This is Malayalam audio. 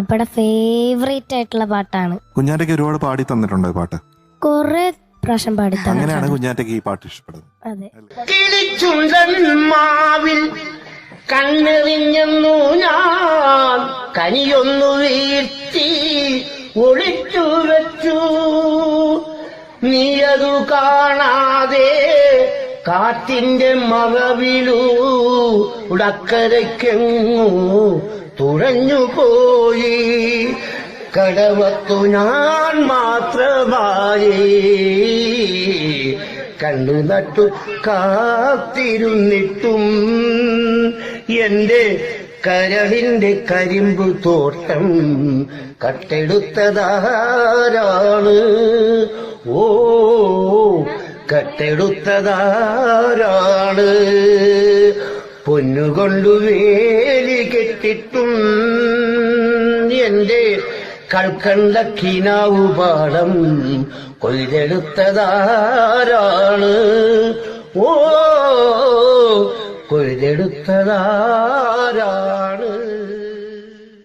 അപ്പടെ ഫേവറേറ്റ് ആയിട്ടുള്ള പാട്ടാണ്. കുഞ്ഞാറ്റയ്ക്ക് ഒരുപാട് പാടി തന്നിട്ടുണ്ടോ പാട്ട്? കൊറേ പ്രാവശ്യം പാടി അങ്ങനെയാണ് കുഞ്ഞാറ്റയ്ക്ക് ഈ പാട്ട് ഇഷ്ടപ്പെടുന്നത്. അതെ. കിളിച്ചുണ്ടൻ മാവിൽ കണ്ണെറിഞ്ഞെന്നു ഞാൻ കനിയൊന്നു വീഴ്ത്തി ഒളിച്ചു വെച്ചു. നീയതു കാണാതെ കാറ്റിന്റെ മറവിലൂ ഉടക്കരയ്ക്കെങ്ങു തുഴഞ്ഞുപോയി. കടവത്തു ഞാൻ മാത്രമായി കണ്ണു നട്ടു കാത്തിരുന്നിട്ടും എന്റെ കരളിന്റെ കരിമ്പു തോട്ടം കട്ടെടുത്തതാരാണ്? ഓ കട്ടെടുത്തതാരാണ്? പൊന്നുകൊണ്ടു വേലി കെട്ടിട്ടും എന്റെ കൽക്കണ്ട കിനാവു പാടം കൊയ്തെടുത്തതാരാണ്? ഓ കൊയ്തെടുത്തതാരാണ്?